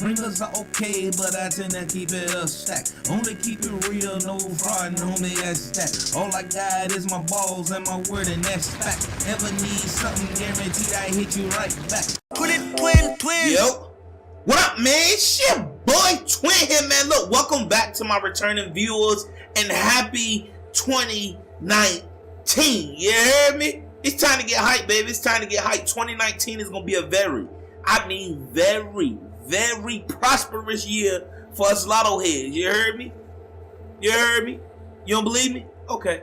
Fingers are okay, but I tend to keep it a stack. Only keep it real, no fraud, homie, that's that. All I got is my balls and my word, and that's fact. Ever need something guaranteed, I hit you right back. Twin. Yo, what up, man? It's your boy Twin here, man. Look, welcome back to my returning viewers, and happy 2019. You heard me? It's time to get hyped, baby. It's time to get hyped. 2019 is gonna be a very prosperous year for us Lotto heads. You heard me? You don't believe me? Okay.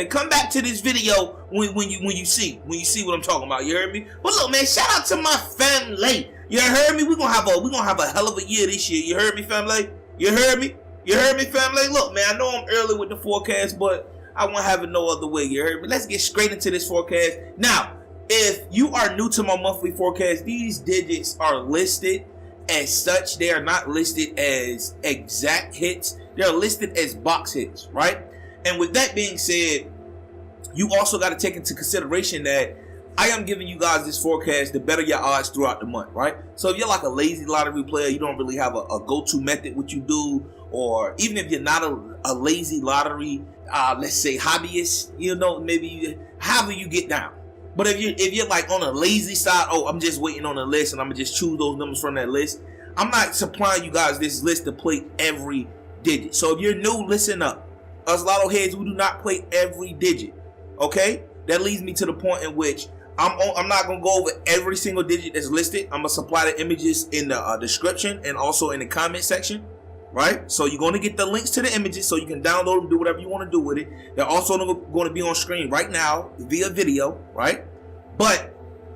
Come back to this video when you see what I'm talking about. You heard me? But look, man, shout out to my family. You heard me? We're gonna have a hell of a year this year. You heard me, family? You heard me, family? Look, man, I know I'm early with the forecast, but I won't have it no other way. You heard me? Let's get straight into this forecast. Now, if you are new to my monthly forecast, these digits are listed as such. They are not listed as exact hits. They're listed as box hits, right? And with that being said, you also got to take into consideration that I am giving you guys this forecast to better your odds throughout the month, right? So if you're like a lazy lottery player, you don't really have a go-to method what you do, or even if you're not a lazy lottery, let's say hobbyist, you know, maybe however you get down. But if you're like on a lazy side, oh, I'm just waiting on a list and I'm gonna just choose those numbers from that list, I'm not supplying you guys this list to play every digit. So if you're new, listen up. Us Lotto heads, we do not play every digit. Okay? That leads me to the point in which I'm not gonna go over every single digit that's listed. I'm gonna supply the images in the description and also in the comment section. Right? So you're gonna get the links to the images so you can download them, do whatever you want to do with it. They're also going to be on screen right now via video, right? But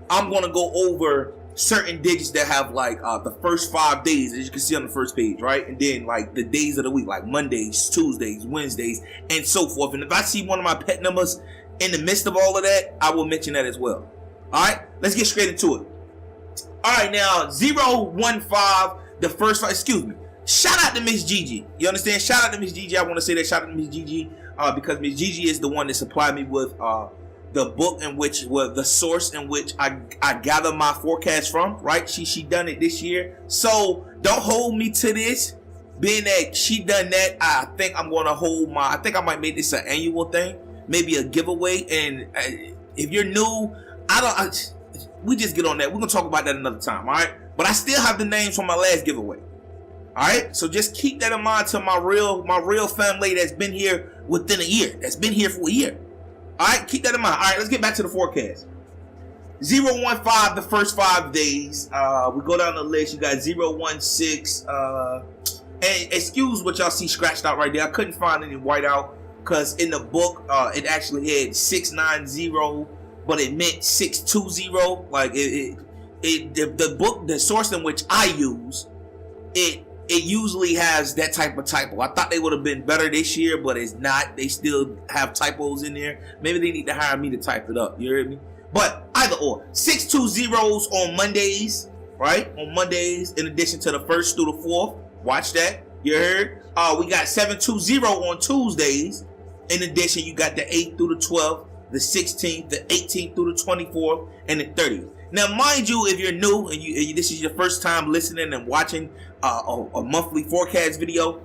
I'm gonna go over certain digits that have like the first 5 days, as you can see on the first page, right? And then like the days of the week, like Mondays, Tuesdays, Wednesdays, and so forth. And if I see one of my pet numbers in the midst of all of that, I will mention that as well. All right, let's get straight into it. All right, now 015, the first 5. Excuse me. Shout out to Miss Gigi. You understand? Shout out to Miss Gigi. I want to say that shout out to Miss Gigi because Miss Gigi is the one that supplied me with the book in which was the source in which I gather my forecast from. Right? She done it this year, so don't hold me to this. Being that she done that, I think I'm gonna hold my. I think I might make this an annual thing, maybe a giveaway. And if you're new, we just get on that. We're gonna talk about that another time. All right? But I still have the names from my last giveaway. All right, so just keep that in mind to my real family that's been here within a year, that's been here for a year. All right, keep that in mind. All right, let's get back to the forecast. 015, the first 5 days. We go down the list. You got 016. And excuse what y'all see scratched out right there. I couldn't find any whiteout because in the book it actually had 690, but it meant 620. Like the book, the source in which I use it usually has that type of typo. I thought they would have been better this year, but it's not. They still have typos in there. Maybe they need to hire me to type it up. You heard me? But either or. 620s on Mondays, right? On Mondays, in addition to the 1st through the 4th. Watch that. You heard? We got 720 on Tuesdays. In addition, you got the 8th through the 12th, the 16th, the 18th through the 24th, and the 30th. Now, mind you, if you're new and this is your first time listening and watching a monthly forecast video,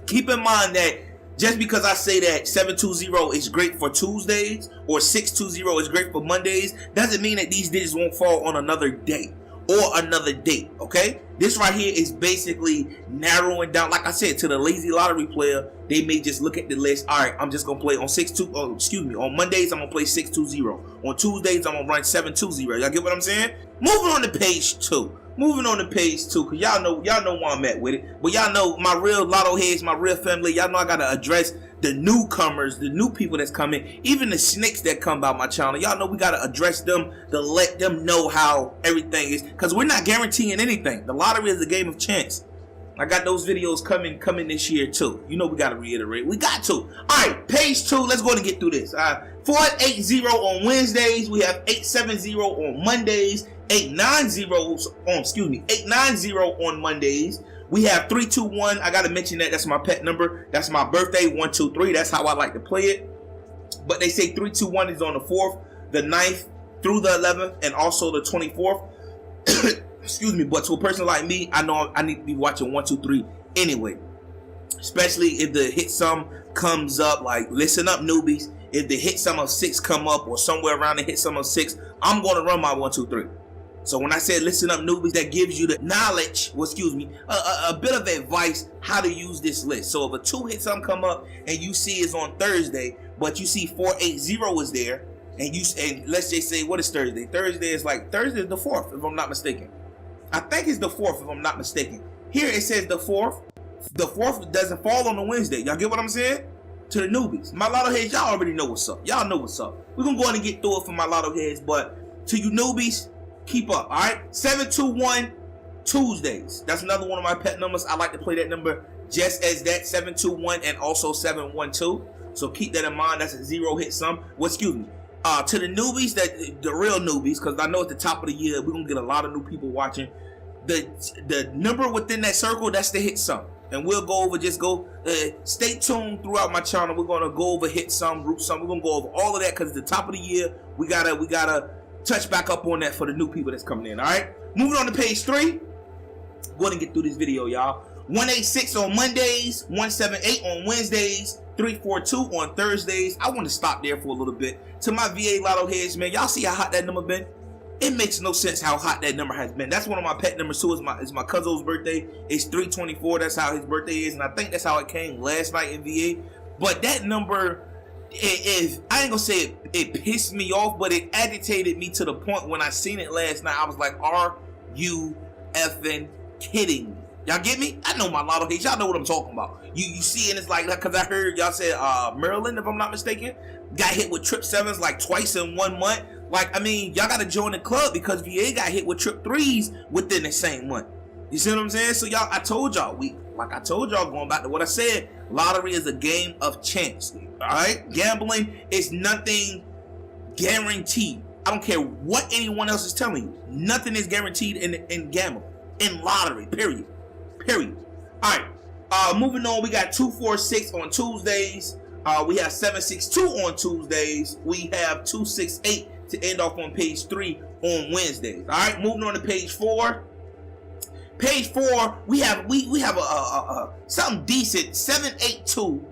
keep in mind that just because I say that 720 is great for Tuesdays or 620 is great for Mondays, doesn't mean that these digits won't fall on another day or another date, okay? This right here is basically narrowing down, like I said, to the lazy lottery player. They may just look at the list. All right, I'm just gonna play on on Mondays I'm gonna play 620. On Tuesdays I'm gonna run 720. Y'all get what I'm saying? Moving on to page 2. Cause y'all know where I'm at with it. But y'all know my real Lotto heads, my real family. Y'all know I gotta address the newcomers, the new people that's coming, even the snakes that come by my channel. Y'all know we gotta address them to let them know how everything is. Cause we're not guaranteeing anything. The lottery is a game of chance. I got those videos coming this year too. You know we gotta reiterate. We got to. Alright, page 2. Let's go ahead and get through this. 480 on Wednesdays. We have 870 on Mondays. 890 on Mondays. We have 321. I gotta mention that. That's my pet number. That's my birthday. 123. That's how I like to play it. But they say 321 is on the 4th, the 9th through the 11th, and also the 24th. Excuse me, but to a person like me, I know I need to be watching 1, 2, 3 anyway. Especially if the hit sum comes up, like listen up newbies. If the hit sum of 6 come up or somewhere around the hit sum of 6, I'm going to run my 1, 2, 3. So when I said listen up newbies, that gives you the knowledge, a bit of advice how to use this list. So if a 2 hit sum come up and you see it's on Thursday, but you see 480 is there, and let's just say, what is Thursday? Thursday is the 4th, if I'm not mistaken. I think it's the 4th, if I'm not mistaken. Here it says the 4th. The 4th doesn't fall on a Wednesday. Y'all get what I'm saying? To the newbies, my lotto heads, y'all already know what's up. Y'all know what's up. We're gonna go ahead and get through it for my lotto heads, but to you newbies, keep up. All right, 721 Tuesdays. That's another one of my pet numbers. I like to play that number just as that, 721 and also 712. So keep that in mind. That's a 0 hit sum. Well, excuse me. To the newbies, the real newbies, because I know at the top of the year we're gonna get a lot of new people watching. The number within that circle, that's the hit sum. And we'll go over, stay tuned throughout my channel. We're going to go over hit sum, root sum. We're going to go over all of that because at the top of the year, we gotta touch back up on that for the new people that's coming in, all right? Moving on to page 3. Go ahead and get through this video, y'all. 186 on Mondays, 178 on Wednesdays, 342 on Thursdays. I want to stop there for a little bit. To my VA lotto heads, man, y'all see how hot that number been? It makes no sense how hot that number has been. That's one of my pet numbers too. Is my cousin's birthday. It's 324. That's how his birthday is, and I think that's how it came last night in VA. But that number, I ain't gonna say it pissed me off, but it agitated me to the point when I seen it last night. I was like, "Are you effing kidding me?" Y'all get me? I know my lotto hits. Y'all know what I'm talking about. You see, and it's like, because I heard y'all said Maryland, if I'm not mistaken, got hit with trip 7s like twice in 1 month. Like, I mean, y'all got to join the club because VA got hit with trip 3s within the same month. You see what I'm saying? So y'all, I told y'all, going back to what I said, lottery is a game of chance. All right? Gambling is nothing guaranteed. I don't care what anyone else is telling you. Nothing is guaranteed in gambling, in lottery, period. All right, moving on, we got 246 on Tuesdays. We have 762 on Tuesdays. We have 268 to end off on page 3 on Wednesdays. All right, moving on to page 4. Page 4, we have a something decent, 782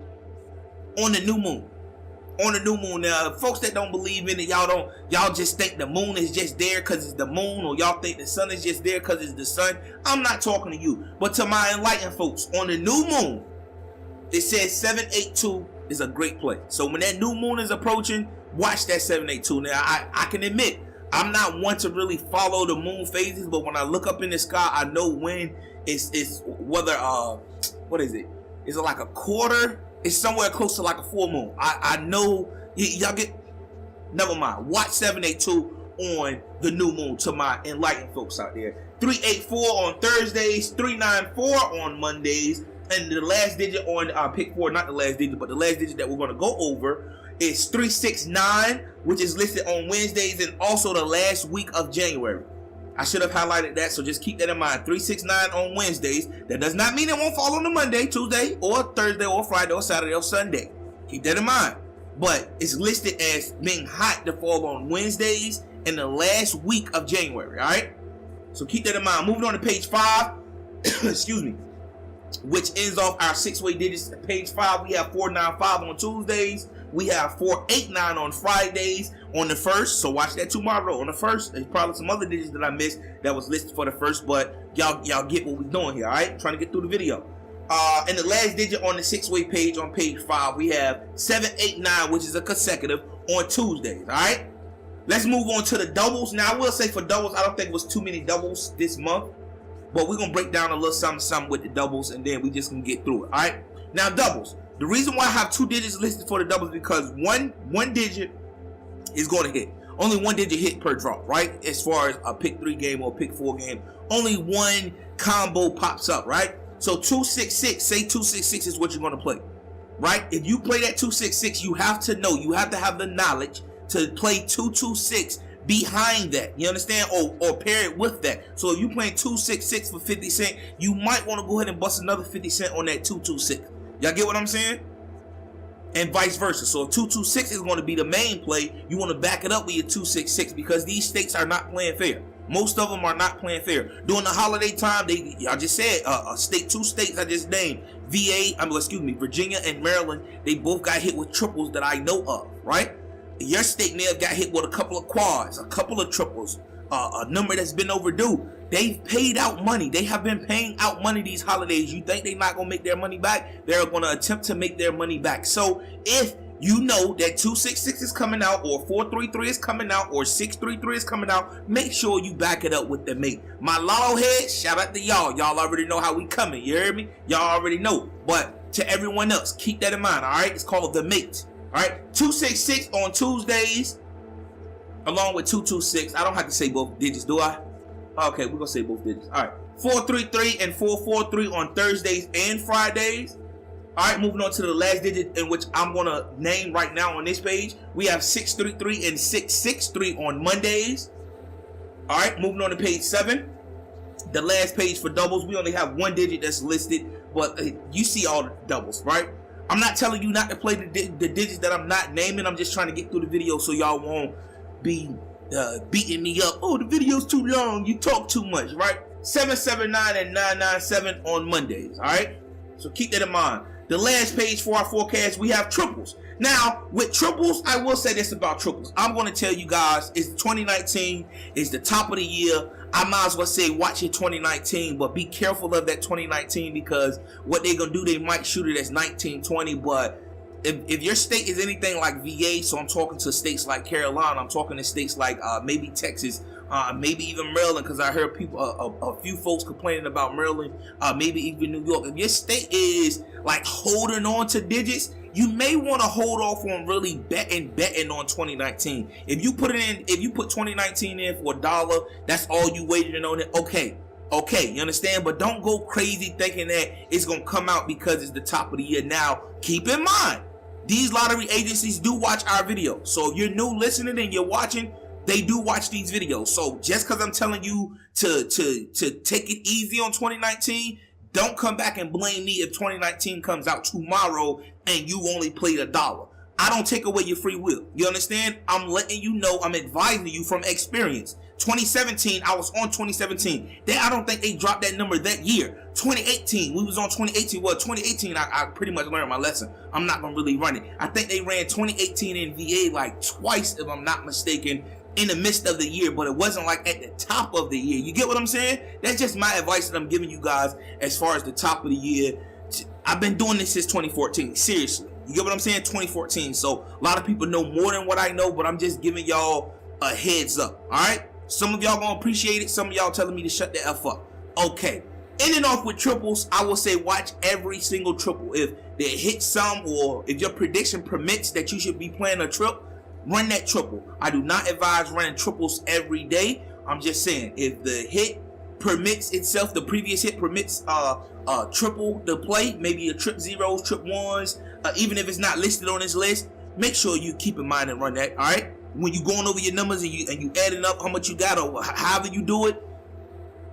on the new moon. On the new moon. Now, folks that don't believe in it, y'all just think the moon is just there because it's the moon, or y'all think the sun is just there because it's the sun. I'm not talking to you, but to my enlightened folks, on the new moon, it says 782 is a great play. So when that new moon is approaching, watch that 782. Now, I can admit, I'm not one to really follow the moon phases, but when I look up in the sky, I know when it's whether, what is it? Is it like a quarter? It's somewhere close to like a full moon. I know, y'all get, never mind. Watch 782 on the new moon to my enlightened folks out there. 384 on Thursdays, 394 on Mondays, and the last digit on pick 4, not the last digit, but the last digit that we're going to go over is 369, which is listed on Wednesdays and also the last week of January. I should have highlighted that, so just keep that in mind. 369 on Wednesdays. That does not mean it won't fall on a Monday, Tuesday, or Thursday, or Friday, or Saturday, or Sunday. Keep that in mind. But it's listed as being hot to fall on Wednesdays in the last week of January, all right? So keep that in mind. Moving on to page 5, excuse me, which ends off our 6-way digits. Page 5, we have 495 on Tuesdays. We have 489 on Fridays on the 1st. So watch that tomorrow on the 1st. There's probably some other digits that I missed that was listed for the 1st, but y'all get what we're doing here, all right? Trying to get through the video. And the last digit on the 6-way page on page 5, we have 789, which is a consecutive on Tuesdays, all right? Let's move on to the doubles. Now, I will say for doubles, I don't think it was too many doubles this month, but we're going to break down a little something with the doubles, and then we just going to get through it, all right? Now, doubles. The reason why I have 2 digits listed for the doubles is because one digit is going to hit. Only 1 digit hit per drop, right? As far as a pick 3 game or a pick 4 game, only 1 combo pops up, right? So 266, say 266 is what you're going to play, right? If you play that 266, you have to know, you have to have the knowledge to play 226 behind that, you understand, or pair it with that. So if you playing 266 for 50 cent, you might want to go ahead and bust another 50 cent on that 226. Y'all get what I'm saying? And vice versa. So if 226 is going to be the main play, you want to back it up with your 266 because these stakes are not playing fair. Most of them are not playing fair. During the holiday time, I just said, two states I just named, Virginia and Maryland, they both got hit with triples that I know of, right? Your state may have got hit with a couple of quads, a couple of triples, a number that's been overdue. They've paid out money. They have been paying out money these holidays. You think they're not going to make their money back? They're going to attempt to make their money back. So if you know that 266 is coming out, or 433 is coming out, or 633 is coming out, make sure you back it up with the mate. My Lotto head, shout out to y'all. Y'all already know how we coming. You heard me? Y'all already know. But to everyone else, keep that in mind, all right? It's called the mate. All right? 266 on Tuesdays, along with 226. I don't have to say both digits, do I? Okay, we're going to say both digits. All right. 433 and 443 on Thursdays and Fridays. All right, moving on to the last digit, in which I'm going to name right now on this page. We have 633 and 663 on Mondays. All right, moving on to page 7. The last page for doubles. We only have one digit that's listed, but you see all the doubles, right? I'm not telling you not to play the digits that I'm not naming. I'm just trying to get through the video so y'all won't be beating me up. Oh, the video's too long. You talk too much, right? 779 and 997 on Mondays, all right? So keep that in mind. The last page for our forecast, we have triples. Now, with triples, I will say this about triples. I'm going to tell you guys, it's 2019. It's the top of the year. I might as well say watch your 2019, but be careful of that 2019, because what they're going to do, they might shoot it as 1920, but if your state is anything like VA, so I'm talking to states like Carolina, I'm talking to states like maybe Texas, maybe even Maryland, because I heard people, a few folks complaining about Maryland, maybe even New York. If your state is like holding on to digits, you may want to hold off on really betting on 2019. If you put 2019 in for $1, that's all you wagering on it. Okay, you understand? But don't go crazy thinking that it's gonna come out because it's the top of the year. Now, keep in mind, these lottery agencies do watch our videos. So if you're new listening and you're watching, they do watch these videos. So just because I'm telling you to take it easy on 2019, don't come back and blame me if 2019 comes out tomorrow and you only played $1. I don't take away your free will. You understand? I'm letting you know, I'm advising you from experience. 2017, I was on 2017. I don't think they dropped that number that year. 2018, we was on 2018. Well, 2018, I pretty much learned my lesson. I'm not going to really run it. I think they ran 2018 in VA like twice, if I'm not mistaken, in the midst of the year, but it wasn't like at the top of the year. You get what I'm saying? That's just my advice that I'm giving you guys as far as the top of the year. I've been doing this since 2014. Seriously. You get what I'm saying? 2014. So a lot of people know more than what I know, but I'm just giving y'all a heads up. All right? Some of y'all gonna appreciate it. Some of y'all telling me to shut the F up. Okay. Ending off with triples, I will say watch every single triple. If they hit some, or if your prediction permits that you should be playing a trip, run that triple. I do not advise running triples every day. I'm just saying, if the hit permits itself, the previous hit permits triple to play, maybe a trip zeros, trip ones, even if it's not listed on this list, make sure you keep in mind and run that. All right. When you going over your numbers and you adding up how much you got, or however you do it,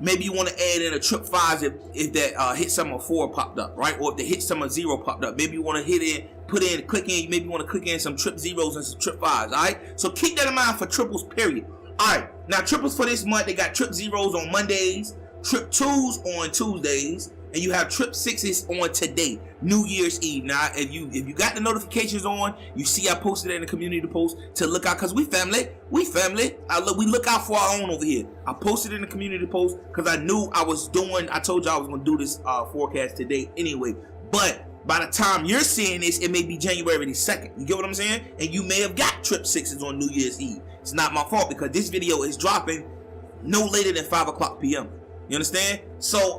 maybe you want to add in a trip 5s if that hit sum of 4 popped up, right? Or if the hit sum of 0 popped up, maybe you want to click in, maybe you want to click in some trip zeros and some trip 5s, all right? So keep that in mind for triples, period. All right, now triples for this month, they got trip zeros on Mondays, trip 2s on Tuesdays, and you have trip 6s on today, New Year's Eve. Now, if you got the notifications on, you see I posted it in the community post to look out, because we family. We look out for our own over here. I posted it in the community post because I knew I told you I was going to do this forecast today anyway. But by the time you're seeing this, it may be January the 2nd. You get what I'm saying? And you may have got trip 6s on New Year's Eve. It's not my fault, because this video is dropping no later than 5 o'clock p.m. You understand? So,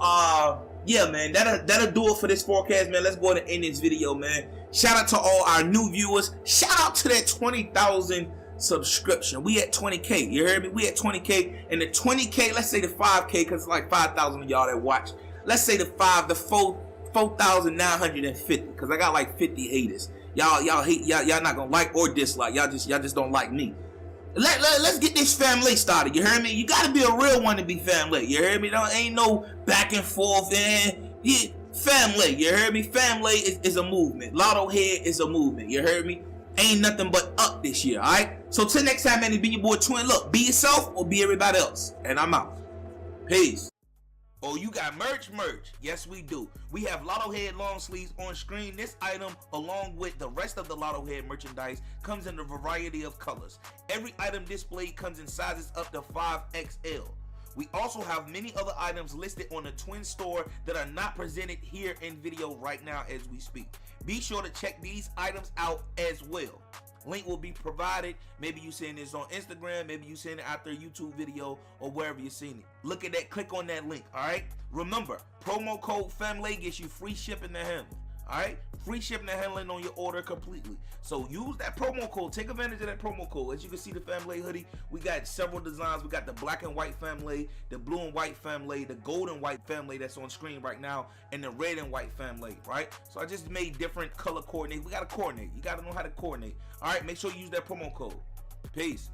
yeah, man, that'll do it for this forecast, man. Let's go ahead and end this video, man. Shout out to all our new viewers. Shout out to that 20,000 subscription. We at 20K. You heard me? We at 20K. And the 20K, let's say the 5K, because it's like 5,000 of y'all that watch. Let's say the 4,950, because I got like 50 haters. Y'all hate, y'all not gonna like or dislike. Y'all just don't like me. Let's get this family started. You heard me? You gotta be a real one to be family. You heard me? Ain't no back and forth. Family. You heard me? Family is a movement. Lotto head is a movement. You heard me? ain't nothing but up this year, alright? So till next time, man, it's been your boy Twin. Look, be yourself or be everybody else. And I'm out. Peace. Oh, you got merch? Yes, we do. We have Lotto Head long sleeves on screen. This item, along with the rest of the Lotto Head merchandise, comes in a variety of colors. Every item displayed comes in sizes up to 5XL. We also have many other items listed on the Twin store that are not presented here in video right now as we speak. Be sure to check these items out as well. Link will be provided. Maybe you seeing this on Instagram, maybe you seeing it out there YouTube video or wherever you're seeing it. Look at that, click on that link, all right? Remember, promo code FAMILY gets you free shipping and handling, all right? Free shipping and handling on your order completely. So use that promo code, take advantage of that promo code. As you can see, the Family hoodie, we got several designs. We got the black and white Family, the blue and white Family, the gold and white Family that's on screen right now, and the red and white Family, right? So I just made different color coordinate. We gotta coordinate. You gotta know how to coordinate. All right, make sure you use that promo code. Peace.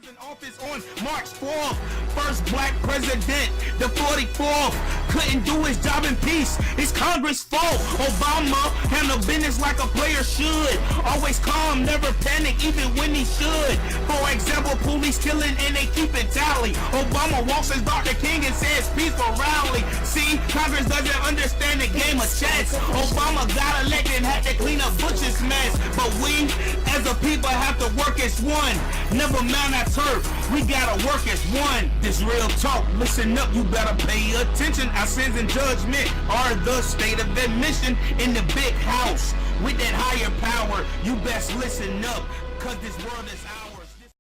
In office on March 4th, first black president, the 44th, couldn't do his job in peace, it's Congress' fault. Obama handle business like a player should, always calm, never panic even when he should. For example, police killing and they keep it tally. Obama walks as Dr. King and says peaceful rally. See, Congress doesn't understand the game of chess. Obama got elected and had to clean up Bush's mess, but we as a people have to work as one. Never mind our turf, we gotta work as one. This real talk, listen up, you better pay attention. Our sins and judgment are the state of admission in the big house. With that higher power, you best listen up, cause this world is out.